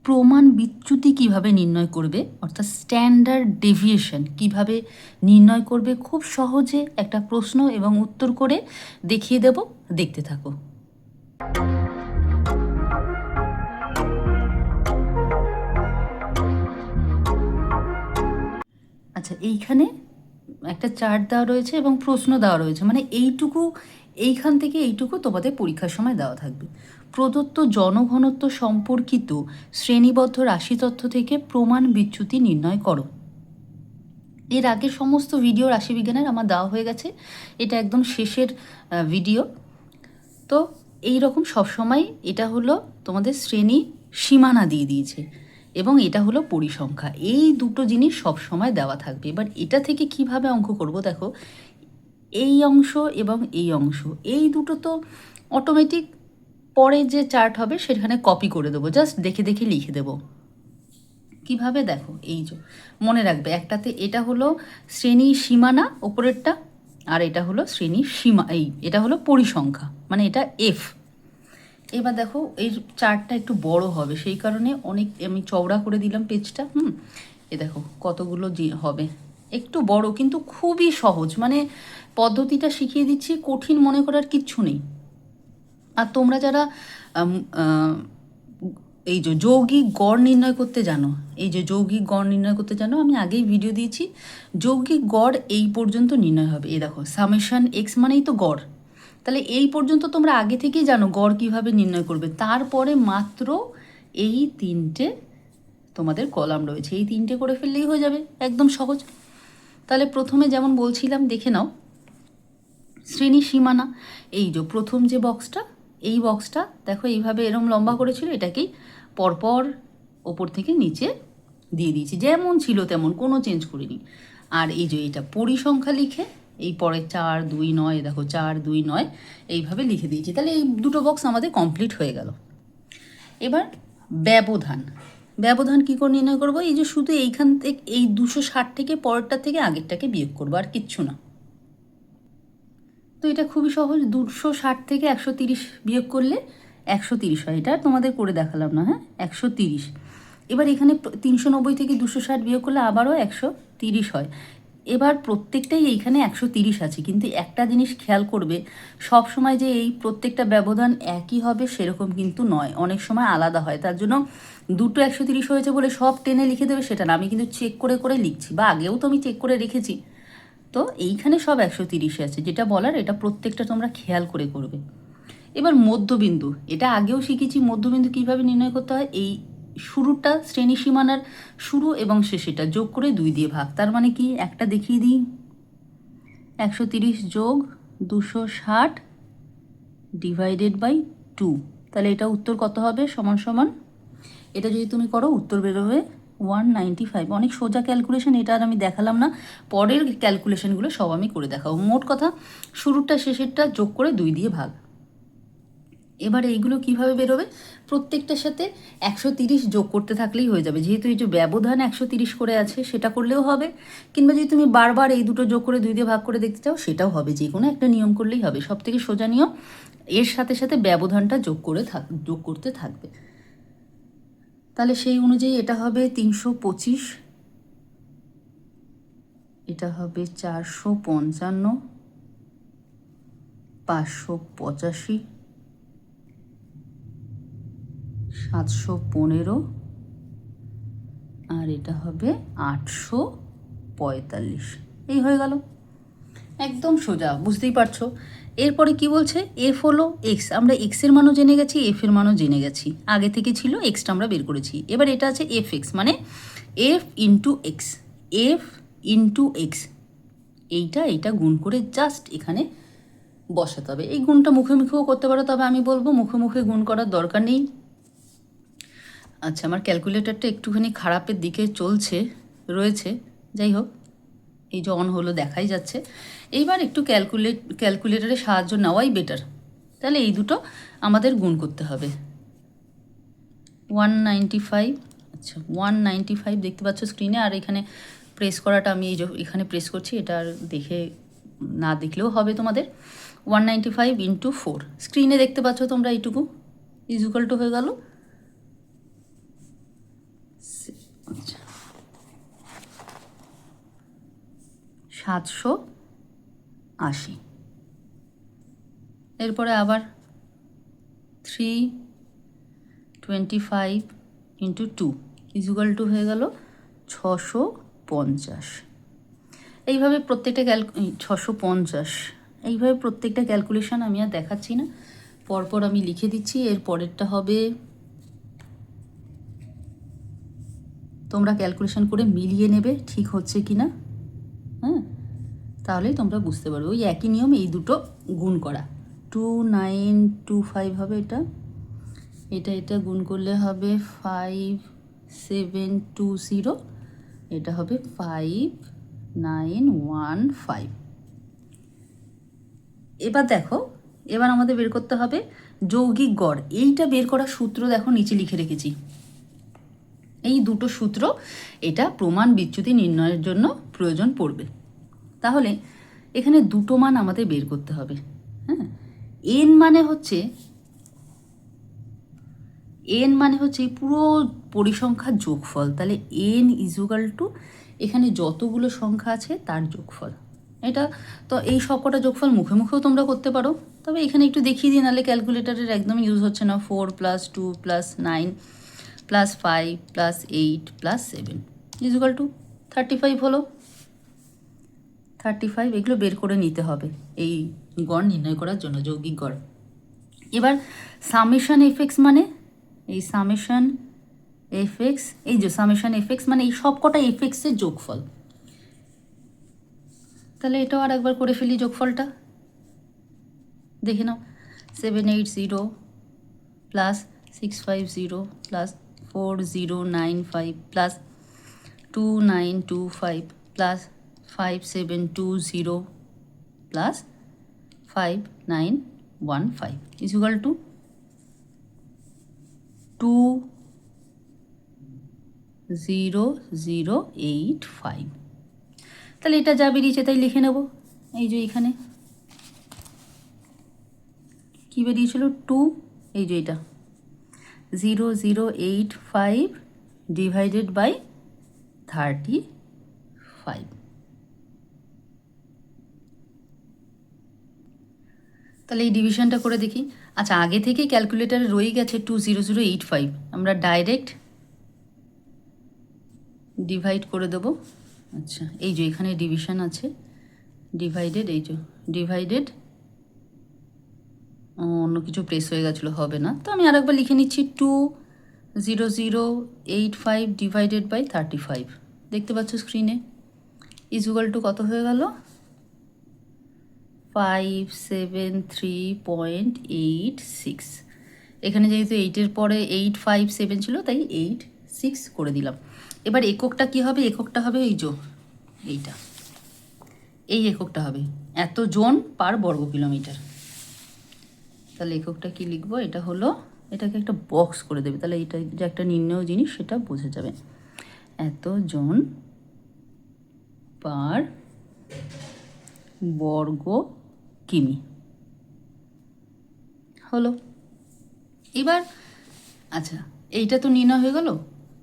প্রমাণ বিচ্যুতি কিভাবে নির্ণয় করবে, অর্থাৎ স্ট্যান্ডার্ড ডেভিয়েশন কিভাবে নির্ণয় করবে, খুব সহজে একটা প্রশ্ন এবং উত্তর করে দেখিয়ে দেব। দেখতে থাকো। আচ্ছা, এইখানে একটা চার্ট দেওয়া রয়েছে এবং প্রশ্ন দেওয়া রয়েছে, মানে এইখান থেকে এইটুকু তোমাদের পরীক্ষার সময় দেওয়া থাকবে। প্রদত্ত জনঘনত্ব সম্পর্কিত শ্রেণীবদ্ধ রাশি তথ্য থেকে প্রমাণ বিচ্যুতি নির্ণয় করো। এর আগে সমস্ত ভিডিও রাশিবিজ্ঞানের আমার দেওয়া হয়ে গেছে, এটা একদম শেষের ভিডিও। তো এই রকম সবসময় এটা হলো তোমাদের শ্রেণী সীমানা দিয়ে দিয়েছে এবং এটা হলো পরিসংখ্যা। এই দুটো জিনিস সবসময় দেওয়া থাকবে। এবার এটা থেকে কিভাবে অঙ্ক করব, দেখো এই অংশ এবং এই অংশ, এই দুটো তো অটোমেটিক পরে যে চার্ট হবে সেখানে কপি করে দেবো, জাস্ট দেখে দেখে লিখে দেবো। কিভাবে দেখো, এই যে মনে রাখবে, একটাতে এটা হলো শ্রেণী সীমানা ওপরেরটা, আর এটা হলো শ্রেণী সীমা, এটা হলো পরিসংখ্যা, মানে এটা এফ। এবার দেখো এই চার্টটা একটু বড় হবে, সেই কারণে অনেক আমি চওড়া করে দিলাম পেজটা। এ দেখো কতগুলো হবে, একটু বড় কিন্তু খুবই সহজ, মানে পদ্ধতিটা শিখিয়ে দিচ্ছি, কঠিন মনে করার কিচ্ছু নেই। আর তোমরা যারা এই যে যৌগিক গড় নির্ণয় করতে জানো, আমি আগেই ভিডিও দিয়েছি, যৌগিক গড় এই পর্যন্ত নির্ণয় হবে। এই দেখো সামেশন এক্স মানেই তো গড়, তাহলে এই পর্যন্ত তোমরা আগে থেকেই জানো গড় কিভাবে নির্ণয় করবে। তারপরে মাত্র এই তিনটে তোমাদের কলাম রয়েছে, এই তিনটে করে ফেললেই হয়ে যাবে, একদম সহজ। তাহলে প্রথমে যেমন বলছিলাম দেখে নাও, শ্রেণী সীমানা, এই যে প্রথম যে বক্সটা, এই বক্সটা দেখো এইভাবে এরম লম্বা করেছিল, এটাকেই পরপর ওপর থেকে নিচে দিয়ে দিয়েছি, যেমন ছিল তেমন, কোনো চেঞ্জ করিনি। আর এই যে এটা পরিসংখ্যা লিখে এই পরে 4, 2, 9, দেখো 4, 2, 9 এইভাবে লিখে দিয়েছি। তাহলে এই দুটো বক্স আমাদের কমপ্লিট হয়ে গেল। এবার ব্যবধান কী করে নির্ণয় করবো, এই যে শুধু এইখান থেকে এই 260 থেকে পরেরটা থেকে আগেরটাকে বিয়োগ করবো, আর কিচ্ছু না। তো এটা খুবই সহজ, 260 থেকে 130 বিয়োগ করলে 130 হয়, এটা তোমাদের করে দেখালাম না, হ্যাঁ 130। এবার এখানে 390 থেকে 260 বিয়োগ করলে আবারও 130 হয়। এবার প্রত্যেকটাই এইখানে 130 আছে, কিন্তু একটা জিনিস খেয়াল করবে, সব সময় যে এই প্রত্যেকটা ব্যবধান একই হবে সেরকম কিন্তু নয়, অনেক সময় আলাদা হয়। তার জন্য দুটো 130 হয়েছে বলে সব টেনে লিখে দেবে সেটা না, আমি কিন্তু চেক করে করে লিখছি, বা আগেও তো আমি চেক করে রেখেছি। তো এইখানে সব 130 আছে, যেটা বলার এটা প্রত্যেকটা তোমরা খেয়াল করে করবে। এবার মধ্যবিন্দু, এটা আগেও শিখেছি, মধ্যবিন্দু কিভাবে নির্ণয় করতে হয়। এই শুরুটা শ্রেণী সীমানার শুরু এবং শেষেটা যোগ করে 2 দিয়ে ভাগ, তার মানে কি একটা দেখিয়ে দিই, 130 যোগ 260 ডিভাইডেড বাই 2, তাহলে এটা উত্তর কত হবে, সমান সমান, এটা যদি তুমি করো উত্তর বেরোবে 195। অনেক সোজা ক্যালকুলেশন, এটা আর আমি দেখালাম না, পরের ক্যালকুলেশনগুলো সব আমি করে দেখাবো। মোট কথা শুরুটা শেষেরটা যোগ করে 2 দিয়ে ভাগ। এবার এইগুলো কিভাবে বেরোবে, প্রত্যেকটার সাথে 130 যোগ করতে থাকলেই হয়ে যাবে, যেহেতু এই যে ব্যবধান 130 করে আছে সেটা করলেও হবে, কিংবা যদি তুমি বারবার এই দুটো যোগ করে 2 দিয়ে ভাগ করে দেখতে চাও সেটাও হবে, যে কোনো একটা নিয়ম করলেই হবে। সব থেকে সোজা নিয়ম, এর সাথে সাথে ব্যবধানটা যোগ করতে থাকবে। তাহলে সেই অনুযায়ী এটা হবে 325, এটা হবে 455, 585, 715, আর এটা হবে 845। এই হয়ে গেল, একদম সোজা, বুঝতেই পারছো। এরপরে কি বলছে, এফ হলো এক্স, আমরা এক্সের মানও জেনে গেছি, এফ এর মানও জেনে গেছি, আগে থেকে ছিল, এক্সটা আমরা বের করেছি। এবার এটা আছে এফ এক্স, মানে F into x, F into x, এইটা গুণ করে জাস্ট এখানে বসাতে হবে। এই গুণটা মুখে মুখেও করতে পারো, তবে আমি বলবো মুখে মুখে গুণ করার দরকার নেই। আচ্ছা, আমার ক্যালকুলেটরটা একটুখানি খারাপের দিকে রয়েছে, যাই হোক, এই যে অন হলো দেখাই যাচ্ছে। এইবার একটু ক্যালকুলেটরের সাহায্য নেওয়াই বেটার। তাহলে এই দুটো আমাদের গুণ করতে হবে, 195, আচ্ছা 195 দেখতে পাচ্ছ স্ক্রিনে, আর এখানে প্রেস করাটা আমি এই যে এখানে প্রেস করছি, এটা আর দেখে না দেখলেও হবে তোমাদের। 195 ইন্টু 4, স্ক্রিনে দেখতে পাচ্ছ তোমরা, এইটুকু ইজ ইকুয়াল টু হয়ে গেল 780। এরপরে আবার 325 ইন্টু 2 ইজুগাল টু হয়ে গেল 650। এইভাবে প্রত্যেকটা 650, এইভাবে প্রত্যেকটা ক্যালকুলেশন আমি আর দেখাচ্ছি না, পরপর আমি লিখে দিচ্ছি। এর পরেরটা হবে, তোমরা ক্যালকুলেশন করে মিলিয়ে নেবে ঠিক হচ্ছে কি না, হ্যাঁ, তাহলেই তোমরা বুঝতে পারবে। ওই একই নিয়ম, এই দুটো গুণ করা। 2925 হবে এটা, এটা গুণ করলে হবে 5720, এটা হবে 5915। এবার দেখো, এবার আমাদের বের করতে হবে যৌগিক গড়। এইটা বের করার সূত্র দেখো নিচে লিখে রেখেছি, এই দুটো সূত্র এটা প্রমাণ বিচ্যুতি নির্ণয়ের জন্য প্রয়োজন পড়বে। তাহলে এখানে দুটো মান আমাদের বের করতে হবে। হ্যাঁ, এন মানে হচ্ছে পুরো পরিসংখ্যার যোগফল। তাহলে এন ইজুগাল টু এখানে যতগুলো সংখ্যা আছে তার যোগফল। এটা তো এই সবকটা যোগফল মুখে মুখেও তোমরা করতে পারো, তবে এখানে একটু দেখিয়ে দিই, নাহলে ক্যালকুলেটারের একদম ইউজ হচ্ছে না। 4 + 2 + 9 + 5 + 8 + 7 ইজুগাল টু 35 হলো। 35 এগুলো বের করে নিতে হবে এই গড় নির্ণয় করার জন্য, যৌগিক গড়। এবার সামেশন এফএক্স মানে, এই সামেশন এফএক্স, এই যে সামেশন এফএক্স মানে এই সবকটা এফএক্সের যোগফল। তাহলে এটাও আর একবার করে ফেলি, যোগফলটা দেখে নাও। 780 + 650 + 4095 + 2925 + 5720 + 5915 ইজুগাল টু 20085। তাহলে এটা যা বেরিয়েছে তাই লিখে নেব। এই যে এখানে কি বেরিয়েছিল, 2, এই যে এটা 0085 ডিভাইডেড বাই 35। তাহলে এই ডিভিশনটা করে দেখি। আচ্ছা, আগে থেকে ক্যালকুলেটারে রয়ে গেছে 20085, আমরা ডাইরেক্ট ডিভাইড করে দেব। আচ্ছা, এই যে এখানে ডিভিশন আছে, ডিভাইডেড, এই যে ডিভাইডেড, অন্য কিছু প্রেস হয়ে গেছিলো, হবে না, তো আমি আরেকবার লিখে নিচ্ছি 20085 ডিভাইডেড বাই 35। দেখতে পাচ্ছ স্ক্রিনে, ইজুগাল টু কত হয়ে গেল, 573.86। এখানে যেহেতু 8-এর পরে 857 ছিল, তাই 86 করে দিলাম। এবার এককটা কি হবে, এককটা হবে এই যে এইটা, এই এককটা হবে এত জন পার বর্গ কিলোমিটার। তাহলে এককটা কি লিখবো, এটা হলো, এটাকে একটা বক্স করে দেবে, তাহলে এটা যে একটা নির্ণয় জিনিস সেটা বোঝা যাবে। এত জন পার বর্গ কিমি হলো। এবার আচ্ছা, এইটা তো নির্ণয় হয়ে গেল।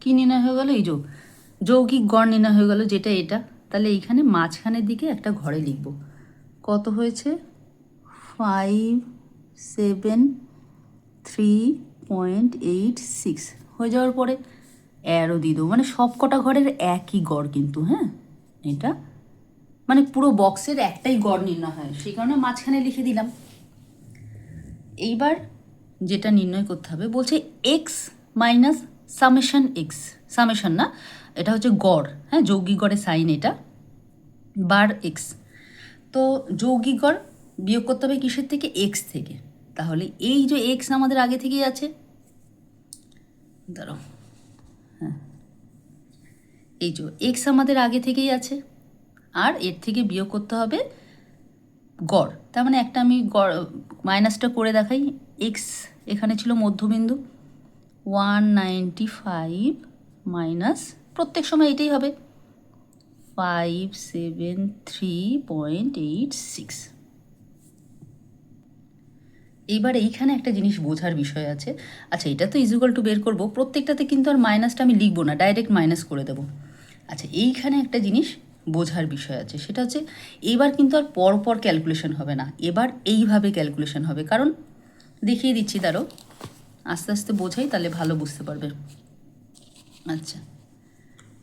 কি নির্ণয় হয়ে গেল, এই যৌগিক গড় নির্ণয় হয়ে গেল, যেটা এটা। তাহলে এইখানে মাঝখানের দিকে একটা ঘরে লিখব, কত হয়েছে, 573.86 হয়ে যাওয়ার পরে অ্যারো দিয়ে দেবো, মানে সব কটা ঘরের একই গড় কিন্তু, হ্যাঁ, এটা মানে পুরো বক্সের একটাই গড় নির্ণয় হয়, সেই কারণে মাঝখানে লিখে দিলাম। এইবার যেটা নির্ণয় করতে হবে বলছে x minus summation x, summation না, এটা হচ্ছে গড়, হ্যাঁ, যৌগিক গড়ের সাইন এটা, বার এক্স। তো যৌগিক গড় বিয়োগ করতে হবে কিসের থেকে, এক্স থেকে। তাহলে এই যে এক্স আমাদের আগে থেকেই আছে, দাঁড়াও, হ্যাঁ, এই যে এক্স আমাদের আগে থেকেই আছে, আর এর থেকে বিয়োগ করতে হবে গড়। তার মানে একটা আমি গড় মাইনাসটা করে দেখাই। এক্স এখানে ছিল মধ্যবিন্দু, 195 মাইনাস, প্রত্যেক সময় এটাই হবে, 573.86। এইবার এইখানে একটা জিনিস বোঝার বিষয় আছে। আচ্ছা, এটা তো ইজুগাল টু বের করবো, প্রত্যেকটাতে কিন্তু আর মাইনাসটা আমি লিখবো না, ডাইরেক্ট মাইনাস করে দেবো। আচ্ছা, এইখানে একটা জিনিস বোঝার বিষয় আছে, সেটা হচ্ছে এবার কিন্তু আর পরপর ক্যালকুলেশন হবে না, এবার এইভাবে ক্যালকুলেশন হবে। কারণ দেখিয়ে দিচ্ছি, দাঁড়ো আস্তে আস্তে বোঝাই, তাহলে ভালো বুঝতে পারবে। আচ্ছা,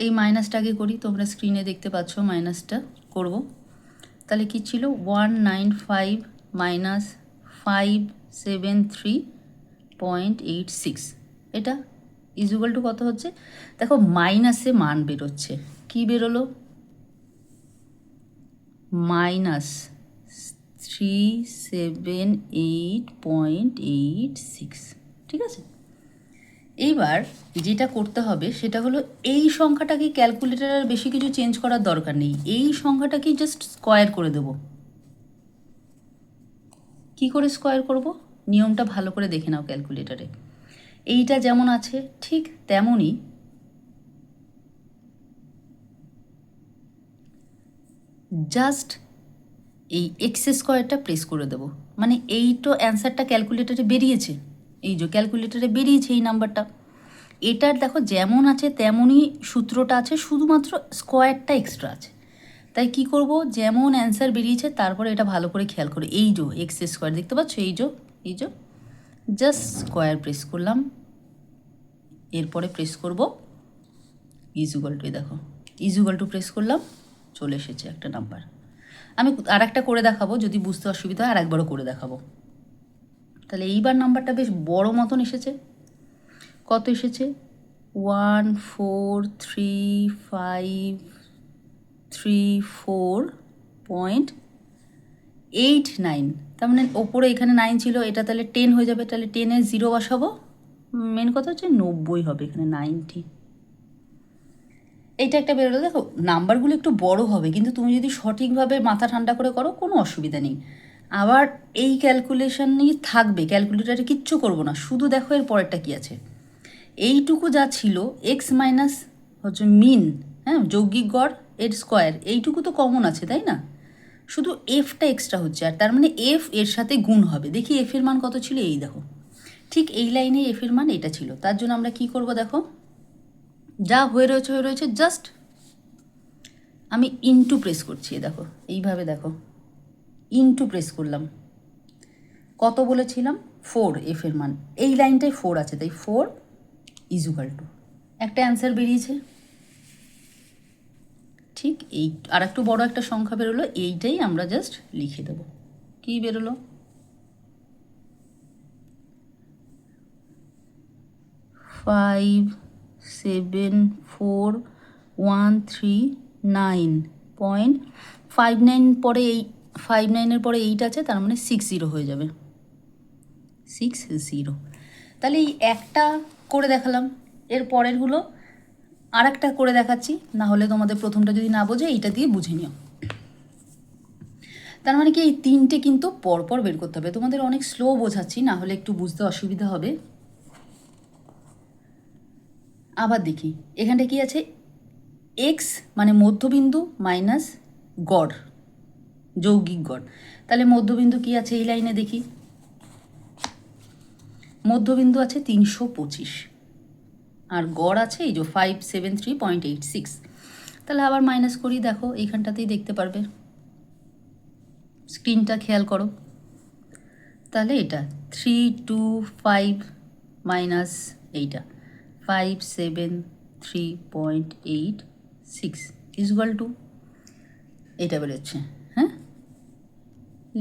এই মাইনাসটা আগে করি, তোমরা স্ক্রিনে দেখতে পাচ্ছ মাইনাসটা করব। তাহলে কি ছিল 195 মাইনাস 573.86, এটা ইজুগাল টু কত হচ্ছে? দেখো মাইনাসে মান বেরোচ্ছে, কি বেরোলো? মাইনাস 378.86, ঠিক আছে। এইবার যেটা করতে হবে সেটা হলো এই সংখ্যাটাকে ক্যালকুলেটারের বেশি কিছু চেঞ্জ করার দরকার নেই, এই সংখ্যাটাকে জাস্ট স্কোয়ার করে দেব। কি করে স্কোয়ার করব? নিয়মটা ভালো করে দেখে নাও ক্যালকুলেটারে। এইটা যেমন আছে ঠিক তেমনই জাস্ট এই এক্স স্কোয়ারটা প্রেস করে দেব। মানে এই তো অ্যান্সারটা ক্যালকুলেটারে বেরিয়েছে, এই যে ক্যালকুলেটারে বেরিয়েছে এই নাম্বারটা। এটার দেখো যেমন আছে তেমনই সূত্রটা আছে, শুধুমাত্র স্কোয়ারটা এক্সট্রা আছে। তাই কি করব, যেমন অ্যান্সার বেরিয়েছে তারপরে এটা ভালো করে খেয়াল করে, এই যে এক্স স্কোয়ার দেখতে পাচ্ছ, এই যে জাস্ট স্কোয়ার প্রেস করলাম, এরপরে প্রেস করব ইজুগাল টু, দেখো ইজুগাল টু প্রেস করলাম, চলে এসেছে একটা নাম্বার। আমি আর একটা করে দেখাবো, যদি বুঝতে অসুবিধা হয় আর একবারও করে দেখাবো। তাহলে এইবার নাম্বারটা বেশ বড় মতন এসেছে। কত এসেছে? 143534.89। তার মানে ওপরে এখানে 9 ছিল, এটা তাহলে 10 হয়ে যাবে, তাহলে 10-এ 0 বসাবো। মেন কথা হচ্ছে 90 হবে এখানে, 90। এইটা একটা বেরোলো। দেখো নাম্বারগুলো একটু বড় হবে, কিন্তু তুমি যদি সঠিকভাবে মাথা ঠান্ডা করে করো কোনো অসুবিধা নেই। আবার এই ক্যালকুলেশনই থাকবে, ক্যালকুলেটারে কিচ্ছু করবো না, শুধু দেখো এর পরেরটা কী আছে। এইটুকু যা ছিল এক্স মাইনাস হচ্ছে মিন, হ্যাঁ যৌগিক গড় এর স্কোয়ার, এইটুকু তো কমন আছে তাই না, শুধু এফটা এক্সট্রা হচ্ছে, আর তার মানে এফ এর সাথে গুণ হবে। দেখি এফের মান কত ছিল, এই দেখো ঠিক এই লাইনে এফের মান এটা ছিল। তার জন্য আমরা কি করব, দেখো যা হয়ে রয়েছে জাস্ট আমি ইনটু প্রেস করছি, দেখো এইভাবে, দেখো ইনটু প্রেস করলাম। কত বলেছিলাম? 4 এফের মান, এই লাইনটায় 4 আছে, তাই 4 ইজুগাল টু একটা অ্যান্সার বেরিয়েছে। ঠিক এই আর একটু বড় একটা সংখ্যা বেরোলো, এইটাই আমরা জাস্ট লিখে দেব। কি বেরোলো? 574,139.59, পরে এই 59-এর পরে 8 আছে, তার মানে 60 হয়ে যাবে, 60। তাহলে এই একটা করে দেখালাম, এর পরেরগুলো আর একটা করে দেখাচ্ছি, না হলে তোমাদের প্রথমটা যদি না বোঝে এইটা দিয়ে বুঝে নিও। তার মানে কি এই তিনটে কিন্তু পরপর বের করতে হবে, তোমাদের অনেক স্লো বোঝাচ্ছি, না হলে একটু বুঝতে অসুবিধা হবে। আবার দেখি এখানটা কি আছে, এক্স মানে মধ্যবিন্দু মাইনাস গড়, যৌগিক গড়। তাহলে মধ্যবিন্দু কি আছে এই লাইনে দেখি, মধ্যবিন্দু আছে 325, আর গড় আছে এই যে 573.86। তাহলে আবার মাইনাস করি, দেখো এইখানটাতেই দেখতে পারবে, স্ক্রিনটা খেয়াল করো। তাহলে এটা 325 মাইনাস এইটা 573.86 ইজুয়াল টু এটা বেরোচ্ছে। হ্যাঁ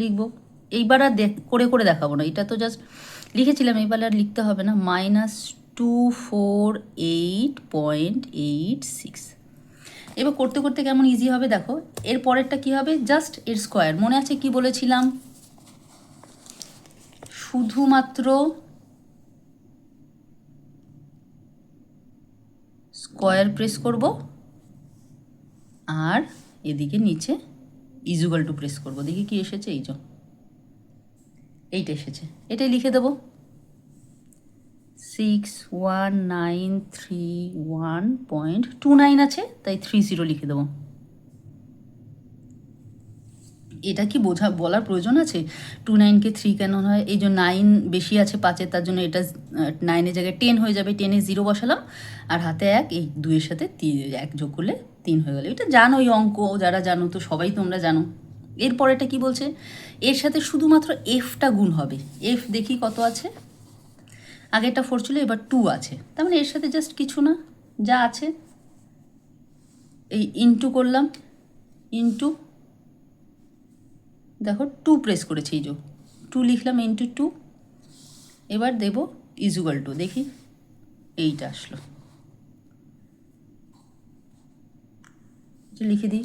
লিখবো, এইবার আর করে করে দেখাবো না, এটা তো জাস্ট লিখেছিলাম, এইবার আর লিখতে হবে না। -248.86। এবার করতে করতে কেমন ইজি হবে দেখো। এর পরেরটা কি হবে, জাস্ট এর স্কোয়ার। মনে আছে কি বলেছিলাম, শুধুমাত্র স্কোয়ার প্রেস করব আর এদিকে নিচে ইজুগাল টু প্রেস করব। দেখি কি এসেছে, এই যে এইটা এসেছে, এটাই লিখে দেবো। 61931.29 আছে, তাই 30 লিখে দেবো। এটা কি বলার প্রয়োজন আছে 2 9 কে 3 কেন হয়? এই যে 9 বেশি আছে 5-এর, তার জন্য এটা 9-এর জায়গায় 10 হয়ে যাবে। 10-এ 0 বসালাম, আর হাতে 1, এই 2-এর সাথে 1 যোগ করলে 3 হয়ে গেল। এটা জানো, এই অঙ্ক যারা জানো তো সবাই তোমরা জানো। এরপরেটা কি বলছে, এর সাথে শুধুমাত্র এফটা গুণ হবে। এফ দেখি কত আছে, আগেরটা 4 ছিল, এবার 2 আছে, তার মানে এর সাথে জাস্ট কিছু না, যা আছে এই ইনটু করলাম, ইনটু দেখো 2 প্রেস করেছি, এই যে 2 লিখলাম, ইনটু 2, এবার দেব ইজুয়াল টু, দেখি এইটা আসলো, লিখে দিই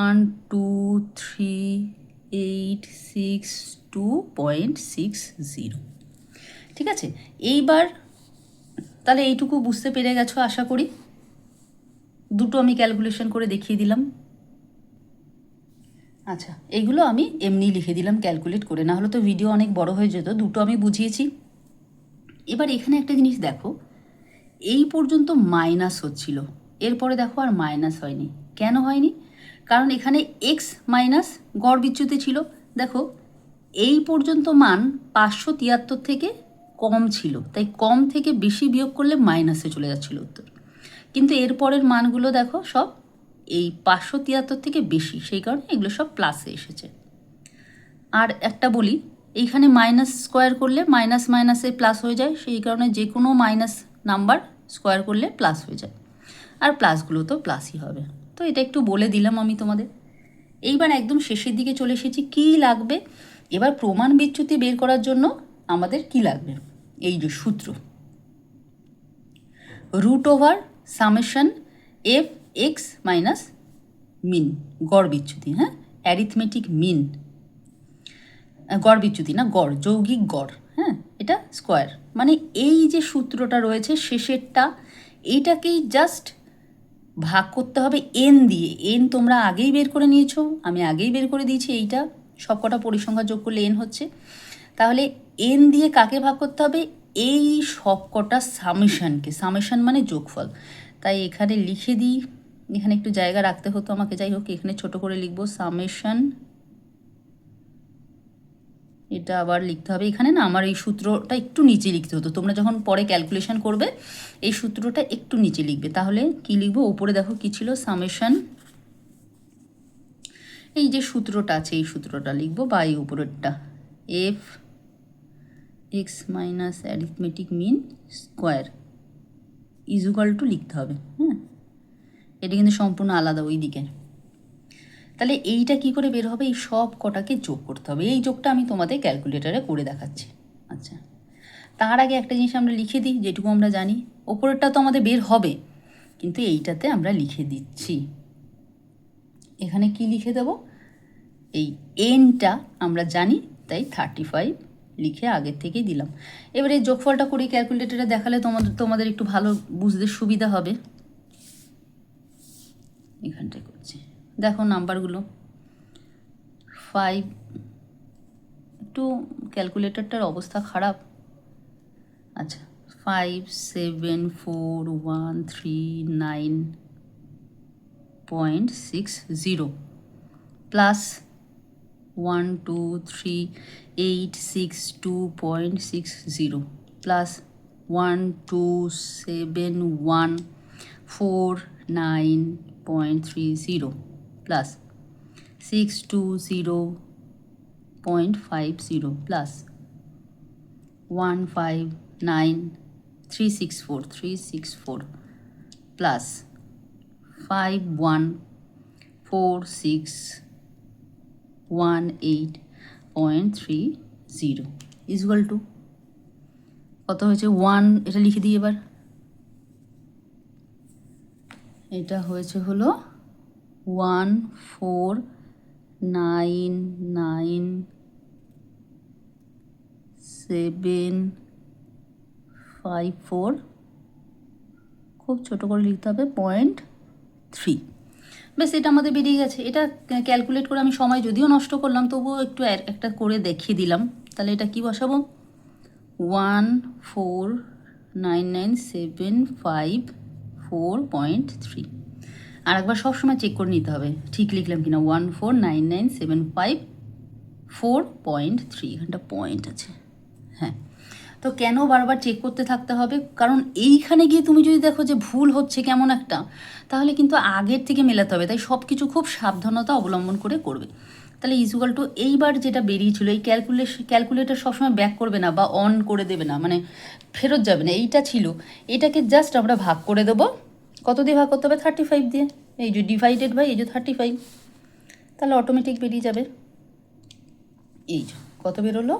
1 2 3 8 6 2.60। ঠিক আছে, এইবার তাহলে এইটুকু বুঝতে পেরে গেছো আশা করি। দুটো আমি ক্যালকুলেশন করে দেখিয়ে দিলাম। আচ্ছা, এইগুলো আমি এমনি লিখে দিলাম ক্যালকুলেট করে, না হলে তো ভিডিও অনেক বড় হয়ে যেত। দুটো আমি বুঝিয়েছি। এবার এখানে একটা জিনিস দেখো, এই পর্যন্ত মাইনাস হচ্ছিল, এরপরে দেখো আর মাইনাস হয়নি। কেন হয়নি? কারণ এখানে এক্স মাইনাস গড় বিচ্যুতি ছিল। দেখো এই পর্যন্ত মান 573 থেকে কম ছিল, তাই কম থেকে বেশি বিয়োগ করলে মাইনাসে চলে যাচ্ছিল উত্তর। কিন্তু এরপরের মানগুলো দেখো সব এই 573 থেকে বেশি, সেই কারণে এগুলো সব প্লাসে এসেছে। আর একটা বলি, এইখানে মাইনাস স্কোয়ার করলে মাইনাস মাইনাসে প্লাস হয়ে যায়, সেই কারণে যে কোনো মাইনাস নাম্বার স্কোয়ার করলে প্লাস হয়ে যায়, আর প্লাসগুলো তো প্লাসই হবে। তো এটা একটু বলে দিলাম আমি তোমাদের। এইবার একদম শেষের দিকে চলে এসেছি। কী লাগবে এবার প্রমাণ বিচ্যুতি বের করার জন্য? আমাদের কি লাগবে? এই যে সূত্র, root over summation F X minus mean, গড় বিচ্যুতি। হ্যাঁ, অ্যারিথমেটিক মিন, গড় বিচ্যুতি না, গড়, যৌগিক গড়। হ্যাঁ, এটা স্কোয়ার, মানে এই যে সূত্রটা রয়েছে শেষেরটা, এইটাকেই জাস্ট ভাগ করতে হবে এন দিয়ে। এন তোমরা আগেই বের করে নিয়েছো, আমি আগেই বের করে দিয়েছি। এইটা সব কটা পরিসংখ্যা যোগ করলে এন হচ্ছে। তাহলে এন দিয়ে কাকে ভাগ করতে হবে? এই সব কটা সামেশানকে। সামেশান মানে যোগফল। তাই এখানে লিখে দিই, এখানে একটু জায়গা রাখতে হতো আমাকে, যাই হোক এখানে ছোট করে লিখবো সামেশান। এটা আবার লিখতে হবে এখানে না, আমার এই সূত্রটা একটু নিচে লিখতে হতো। তোমরা যখন পরে ক্যালকুলেশন করবে এই সূত্রটা একটু নিচে লিখবে। তাহলে কি লিখবো? ওপরে দেখো কি ছিল, সামেশন, এই যে সূত্রটা আছে এই সূত্রটা লিখবো, বা এই উপরেরটা F X minus arithmetic mean square equal to লিখতে হবে। হ্যাঁ, এটা কিন্তু সম্পূর্ণ আলাদা ওই দিকে। তাহলে এইটা কি করে বের হবে? এই সব কটাকে যোগ করতে হবে। এই যোগটা আমি তোমাদের ক্যালকুলেটারে করে দেখাচ্ছি। আচ্ছা, তার আগে একটা জিনিস আমরা লিখে দিই, যেটুকু আমরা জানি। ওপরেরটা তো আমাদের বের হবে, কিন্তু এইটাতে আমরা লিখে দিচ্ছি। এখানে কি লিখে দেব? এই এনটা আমরা জানি, তাই 35 লিখে আগের থেকেই দিলাম। এবারে যোগফলটা করি, ক্যালকুলেটারে দেখালে তোমাদের একটু ভালো বুঝতে সুবিধা হবে। এখানটায় করছি, দেখো নাম্বারগুলো 5, একটু ক্যালকুলেটরটার অবস্থা খারাপ। আচ্ছা, 5 7 4 1 3 9.60 plus 1 2 3 8 6 2.60 plus 1 2 7 1 4 9.30 plus 6 2 0.50 plus 1 5 9 364 plus 5 1 4 6 18.30 equal to কত হয়েছে? 1, এটা লিখে দিই এবার। এটা হয়েছে হলো 1499754, খুব ছোট করে লিখতে হবে, 0.3। বেশ, এটা আমাদের বেরিয়ে গেছে। এটা ক্যালকুলেট করে আমি সময় যদিও নষ্ট করলাম, তবুও একটু একটা করে দেখিয়ে দিলাম। তাহলে এটা কি বসাবো? 1499754.3। আর একবার সবসময় চেক করে নিতে হবে ঠিক লিখলাম কিনা। 149975 4.3, এখানটা পয়েন্ট আছে। হ্যাঁ, তো কেন বারবার চেক করতে থাকতে হবে? কারণ এইখানে গিয়ে তুমি যদি দেখো যে ভুল হচ্ছে কেমন একটা, তাহলে কিন্তু আগের থেকে মেলাতে হবে। তাই সব কিছু খুব সাবধানতা অবলম্বন করে করবে। তাহলে ইজুয়াল টু এইবার যেটা বেরিয়েছিল, এই ক্যালকুলেটর সবসময় ব্যাক করবে না বা অন করে দেবে না, মানে ফেরত যাবে না। এইটা ছিল, এটাকে জাস্ট আমরা ভাগ করে দেবো। কত দিয়ে ভাগ করতে হবে? 35 দিয়ে। এই যে ডিভাইডেড বাই এই যে 35, তাহলে অটোমেটিক বেরিয়ে যাবে। এই যে কত বেরোলো?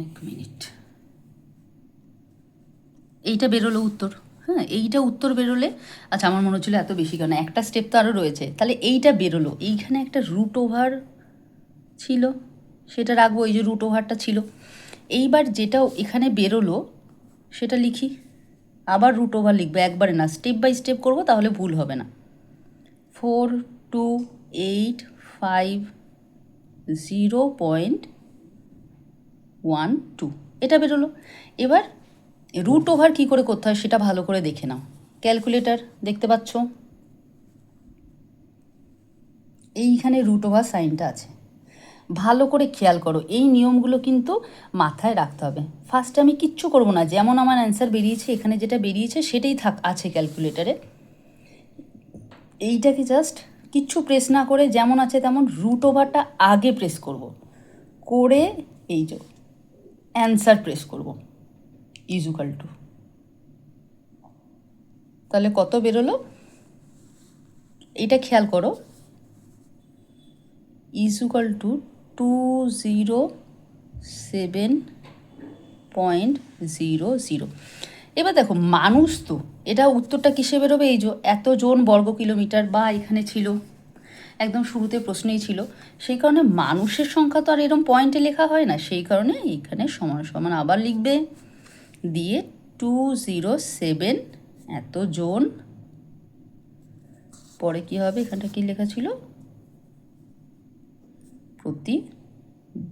এক মিনিট, এইটা বেরোলো উত্তর। হ্যাঁ, এইটা উত্তর বেরোলে, আচ্ছা আমার মনে হচ্ছিলো এত বেশি কেন, একটা স্টেপ তো আরও রয়েছে। তাহলে এইটা বেরোলো, এইখানে একটা রুট ওভার ছিল, সেটা রাখবো, এই যে রুট ওভারটা ছিল। এইবার যেটা এখানে বেরোলো সেটা লিখি, আবার রুট ওভার লিখবো, একবারে না, স্টেপ বাই স্টেপ করবো, তাহলে ভুল হবে না। 4285.12 এটা বেরোলো। এবার রুট ওভার কী করে করতে হয় সেটা ভালো করে দেখে নাও। ক্যালকুলেটর দেখতে পাচ্ছ, এইখানে রুট ওভার সাইনটা আছে, ভালো করে খেয়াল করো। এই নিয়মগুলো কিন্তু মাথায় রাখতে হবে। ফার্স্টে আমি কিচ্ছু করবো না, যেমন আমার অ্যান্সার বেরিয়েছে, এখানে যেটা বেরিয়েছে সেটাই আছে ক্যালকুলেটারে। এইটাকে জাস্ট কিচ্ছু প্রেস না করে যেমন আছে তেমন রুট ওভারটা আগে প্রেস করব, করে এই যে অ্যান্সার প্রেস করব, ইজুকাল টু, তাহলে কত বেরোলো এইটা খেয়াল করো, ইজুকাল টু 207.00। এবার দেখো মানুষ তো, এটা উত্তরটা কিসে বেরোবে? এই যে এতজন বর্গ কিলোমিটার, বা এখানে ছিল একদম শুরুতে প্রশ্নেই ছিল, সেই কারণে মানুষের সংখ্যা তো আর এরকম পয়েন্টে লেখা হয় না, সেই কারণে এইখানে সমান সমান আবার লিখবে, দিয়ে 207 এতজন, পরে কি হবে, এখানটা কি লেখা ছিল, প্রতি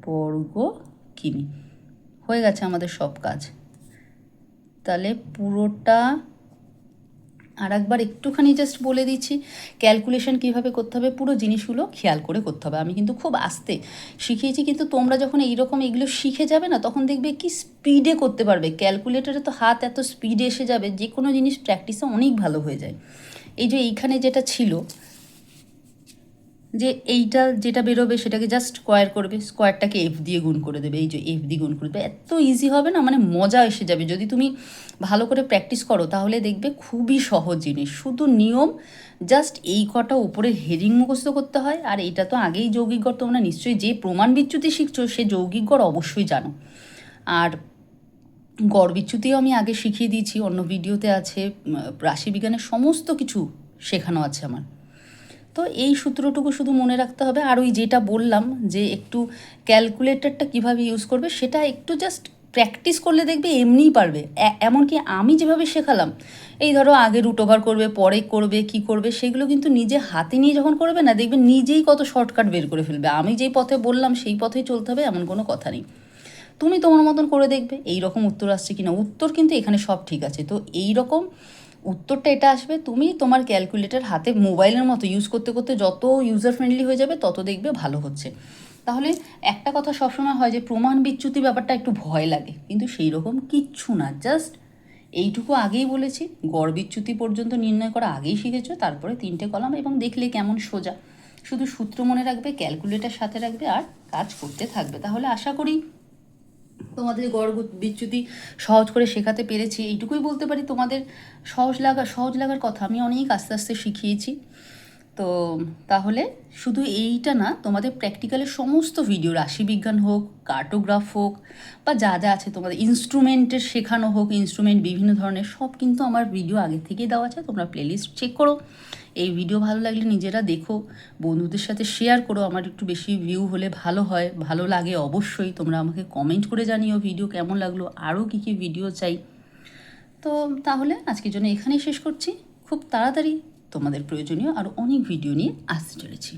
বর্গ কিমি। হয়ে গেছে আমাদের সব কাজ। তাহলে পুরোটা আর একবার একটুখানি জাস্ট বলে দিচ্ছি, ক্যালকুলেশন কীভাবে করতে হবে, পুরো জিনিসগুলো খেয়াল করে করতে হবে। আমি কিন্তু খুব আস্তে শিখিয়েছি, কিন্তু তোমরা যখন এইরকম এগুলো শিখে যাবে না, তখন দেখবে কি স্পিডে করতে পারবে। ক্যালকুলেটরে তো হাত এত স্পিডে এসে যাবে, যে কোনো জিনিস প্র্যাকটিসে অনেক ভালো হয়ে যায়। এই যে এইখানে যেটা ছিল, যে এইটা যেটা বেরোবে সেটাকে জাস্ট স্কোয়ার করবে, স্কোয়ারটাকে এফ দিয়ে গুণ করে দেবে, এই যে এফ দিয়ে গুণ করে দেবে। এত ইজি হবে না, মানে মজা এসে যাবে যদি তুমি ভালো করে প্র্যাকটিস করো, তাহলে দেখবে খুবই সহজ জিনিস। শুধু নিয়ম জাস্ট এই কটা উপরে হেডিং মুখস্থ করতে হয়। আর এটা তো আগেই যৌগিক গড়, তোমরা নিশ্চয়ই যে প্রমাণ বিচ্যুতি শিখছো সে যৌগিক গড় অবশ্যই জানো। আর গড় বিচ্যুতিও আমি আগে শিখিয়ে দিয়েছি, অন্য ভিডিওতে আছে, রাশিবিজ্ঞানের সমস্ত কিছু শেখানো আছে আমার। তো এই সূত্রটুকু শুধু মনে রাখতে হবে। আর ওই যেটা বললাম যে একটু ক্যালকুলেটরটা কিভাবে ইউজ করবে সেটা একটু জাস্ট প্র্যাকটিস করলে দেখবে এমনিই পারবে। এমনকি আমি যেভাবে শেখালাম, এই ধরো আগে রুট ওভার করবে, পরে করবে, কি করবে, সেগুলো কিন্তু নিজে হাতে নিয়ে যখন করবে না, দেখবে নিজেই কত শর্টকাট বের করে ফেলবে। আমি যেই পথে বললাম সেই পথেই চলতে হবে এমন কোনো কথা নেই। তুমি তোমার মতন করে দেখবে এই রকম উত্তর আসছে কিনা। উত্তর কিন্তু এখানে সব ঠিক আছে। তো এই রকম উত্তরটা এটা আসবে, তুমি তোমার ক্যালকুলেটর হাতে মোবাইলের মতো ইউজ করতে করতে যত ইউজার ফ্রেন্ডলি হয়ে যাবে তত দেখবে ভালো হচ্ছে। তাহলে একটা কথা সবসময় হয় যে প্রমাণ বিচ্যুতি ব্যাপারটা একটু ভয় লাগে, কিন্তু সেই রকম কিচ্ছু না। জাস্ট এইটুকু আগেই বলেছি, গড় বিচ্যুতি পর্যন্ত নির্ণয় করা আগেই শিখেছো, তারপরে 3টে কলাম, এবং দেখলে কেমন সোজা। শুধু সূত্র মনে রাখবে, ক্যালকুলেটর সাথে রাখবে, আর কাজ করতে থাকবে। তাহলে আশা করি তোমাদের গড় বিচ্যুতি সহজ করে শেখাতে পেরেছি। এইটুকুই বলতে পারি, তোমাদের সহজ লাগার কথা আমি অনেক আস্তে আস্তে শিখিয়েছি। তো তাহলে শুধু এইটা না, তোমাদের প্র্যাকটিক্যালের সমস্ত ভিডিও, রাশিবিজ্ঞান হোক, কার্টোগ্রাফ হোক, বা যা যা আছে তোমাদের ইনস্ট্রুমেন্টের শেখানো হোক, ইনস্ট্রুমেন্ট বিভিন্ন ধরনের, সব কিন্তু আমার ভিডিও আগে থেকেই দেওয়া আছে। তোমরা প্লেলিস্ট চেক করো। এই ভিডিও ভালো লাগলে নিজেরা দেখো, বন্ধুদের সাথে শেয়ার করো। আমার একটু বেশি ভিউ হলে ভালো হয়, ভালো লাগে অবশ্যই। তোমরা আমাকে কমেন্ট করে জানিও ভিডিও কেমন লাগলো, আরও কী কী ভিডিও চাই। তো তাহলে আজকের জন্য এখানেই শেষ করছি। খুব তাড়াতাড়ি তোমাদের প্রয়োজনীয় আরও অনেক ভিডিও নিয়ে আসতে চলেছি।